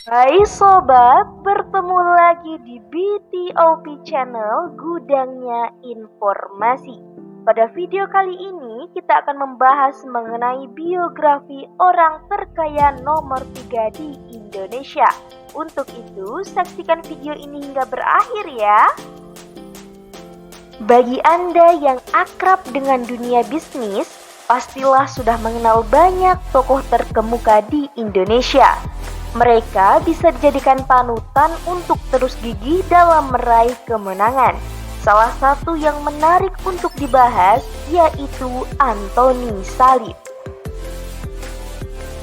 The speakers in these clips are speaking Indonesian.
Hai sobat, bertemu lagi di BTOP Channel Gudangnya Informasi. Pada video kali ini kita akan membahas mengenai biografi orang terkaya nomor 3 di Indonesia. Untuk itu, saksikan video ini hingga berakhir ya. Bagi Anda yang akrab dengan dunia bisnis, pastilah sudah mengenal banyak tokoh terkemuka di Indonesia. Mereka bisa dijadikan panutan untuk terus gigih dalam meraih kemenangan. Salah satu yang menarik untuk dibahas yaitu Antoni Salim.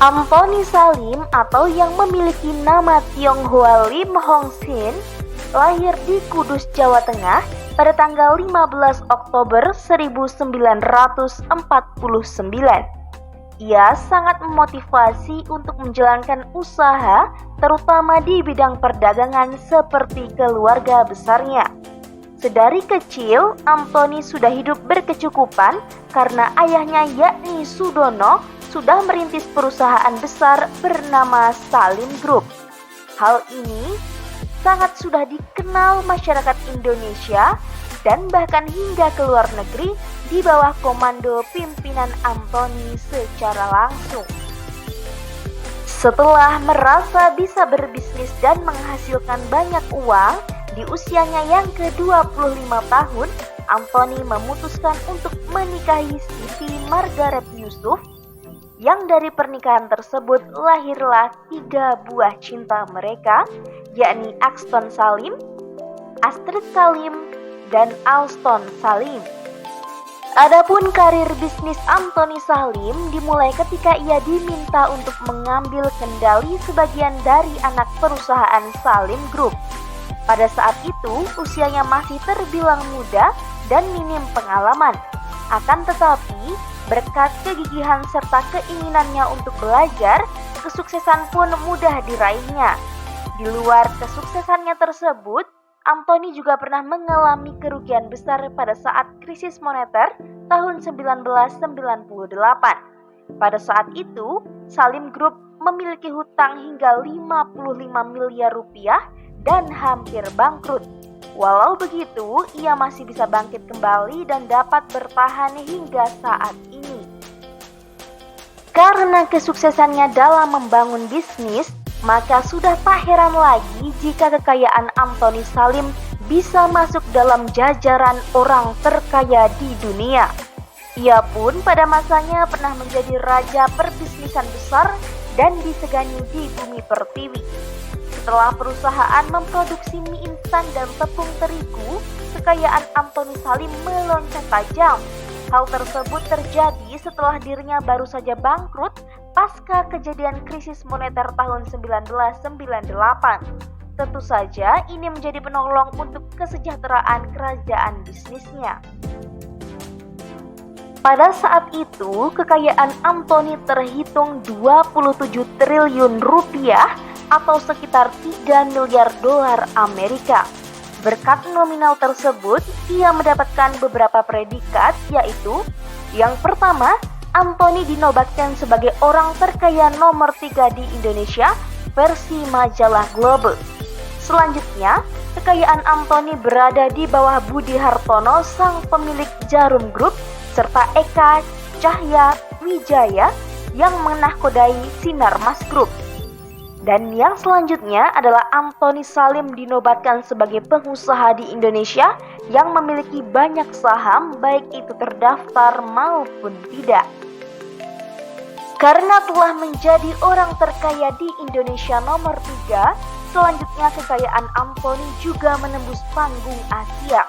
Antoni Salim atau yang memiliki nama Tionghoa Lim Hong Sin lahir di Kudus, Jawa Tengah pada tanggal 15 Oktober 1949. Ia sangat memotivasi untuk menjalankan usaha, terutama di bidang perdagangan seperti keluarga besarnya. Sedari kecil, Antoni sudah hidup berkecukupan karena ayahnya yakni Sudono sudah merintis perusahaan besar bernama Salim Group. Hal ini sangat sudah dikenal masyarakat Indonesia dan bahkan hingga ke luar negeri di bawah komando pimpinan Antoni secara langsung. Setelah merasa bisa berbisnis dan menghasilkan banyak uang, di usianya yang ke-25 tahun, Antoni memutuskan untuk menikahi Siti Margaret Yusuf, yang dari pernikahan tersebut lahirlah 3 buah cinta mereka, yakni Axton Salim, Astrid Salim, dan Alston Salim. Adapun karir bisnis Antoni Salim dimulai ketika ia diminta untuk mengambil kendali sebagian dari anak perusahaan Salim Group. Pada saat itu, usianya masih terbilang muda dan minim pengalaman. Akan tetapi, berkat kegigihan serta keinginannya untuk belajar, kesuksesan pun mudah diraihnya. Di luar kesuksesannya tersebut, Antoni juga pernah mengalami kerugian besar pada saat krisis moneter tahun 1998. Pada saat itu, Salim Group memiliki hutang hingga 55 miliar rupiah dan hampir bangkrut. Walau begitu, ia masih bisa bangkit kembali dan dapat bertahan hingga saat ini. Karena kesuksesannya dalam membangun bisnis, maka sudah tak heran lagi jika kekayaan Antoni Salim bisa masuk dalam jajaran orang terkaya di dunia. Ia pun pada masanya pernah menjadi raja perbisnisan besar dan disegani di bumi pertiwi. Setelah perusahaan memproduksi mie instan dan tepung terigu, kekayaan Antoni Salim melonjak tajam. Hal tersebut terjadi setelah dirinya baru saja bangkrut pasca kejadian krisis moneter tahun 1998. Tentu saja ini menjadi penolong untuk kesejahteraan kerajaan bisnisnya. Pada saat itu, kekayaan Antoni terhitung 27 triliun rupiah atau sekitar 3 miliar dolar Amerika. Berkat nominal tersebut, ia mendapatkan beberapa predikat, yaitu yang pertama, Antoni dinobatkan sebagai orang terkaya nomor 3 di Indonesia versi majalah Global. Selanjutnya, kekayaan Antoni berada di bawah Budi Hartono, sang pemilik Jarum Group, serta Eka Cahya Wijaya yang menahkodai Sinarmas Group. Dan yang selanjutnya adalah Antoni Salim dinobatkan sebagai pengusaha di Indonesia yang memiliki banyak saham, baik itu terdaftar maupun tidak. Karena telah menjadi orang terkaya di Indonesia nomor 3, selanjutnya kekayaan Antoni juga menembus panggung Asia.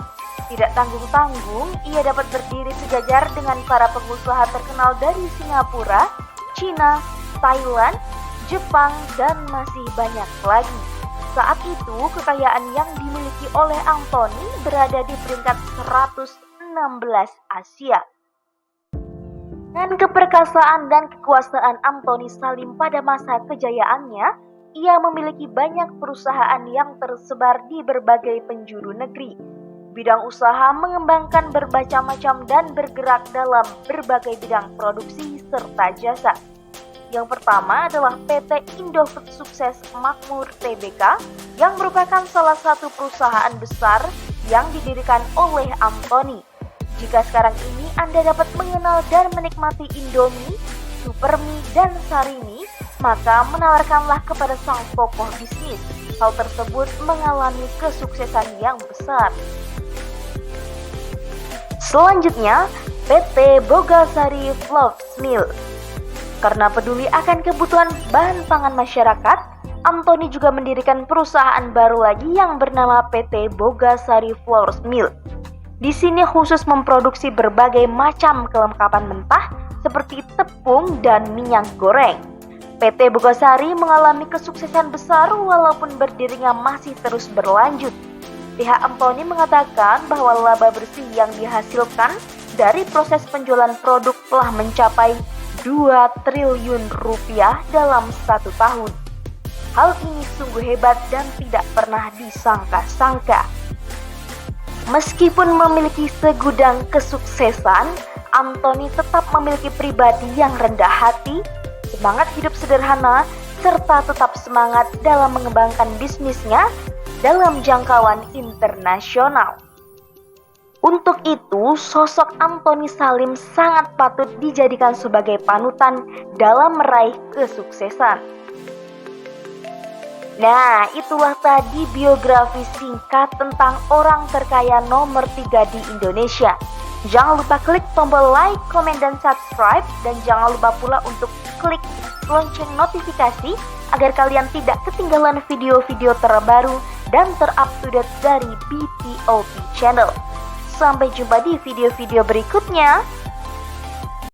Tidak tanggung-tanggung, ia dapat berdiri sejajar dengan para pengusaha terkenal dari Singapura, Cina, Thailand, Jepang, dan masih banyak lagi. Saat itu, kekayaan yang dimiliki oleh Antoni berada di peringkat 116 Asia. Dengan keperkasaan dan kekuasaan Antoni Salim pada masa kejayaannya, ia memiliki banyak perusahaan yang tersebar di berbagai penjuru negeri. Bidang usaha mengembangkan berbagai macam dan bergerak dalam berbagai bidang produksi serta jasa. Yang pertama adalah PT Indofood Sukses Makmur Tbk yang merupakan salah satu perusahaan besar yang didirikan oleh Anthony. Jika sekarang ini Anda dapat mengenal dan menikmati Indomie, Supermie, dan Sarimi, maka menawarkanlah kepada sang tokoh bisnis. Hal tersebut mengalami kesuksesan yang besar. Selanjutnya, PT Bogasari Flour Mill. Karena peduli akan kebutuhan bahan pangan masyarakat, Anthony juga mendirikan perusahaan baru lagi yang bernama PT Bogasari Flour Mill. Di sini khusus memproduksi berbagai macam kelengkapan mentah seperti tepung dan minyak goreng. PT Bogasari mengalami kesuksesan besar walaupun berdirinya masih terus berlanjut. Pihak Anthony mengatakan bahwa laba bersih yang dihasilkan dari proses penjualan produk telah mencapai 2 triliun rupiah dalam 1 tahun. Hal ini sungguh hebat dan tidak pernah disangka-sangka. Meskipun memiliki segudang kesuksesan, Anthony tetap memiliki pribadi yang rendah hati, semangat hidup sederhana, serta tetap semangat dalam mengembangkan bisnisnya dalam jangkauan internasional. Untuk itu, sosok Anthony Salim sangat patut dijadikan sebagai panutan dalam meraih kesuksesan. Nah, itulah tadi biografi singkat tentang orang terkaya nomor 3 di Indonesia. Jangan lupa klik tombol like, komen, dan subscribe. Dan jangan lupa pula untuk klik lonceng notifikasi agar kalian tidak ketinggalan video-video terbaru dan terupdate dari BTOP Channel. Sampai jumpa di video-video berikutnya.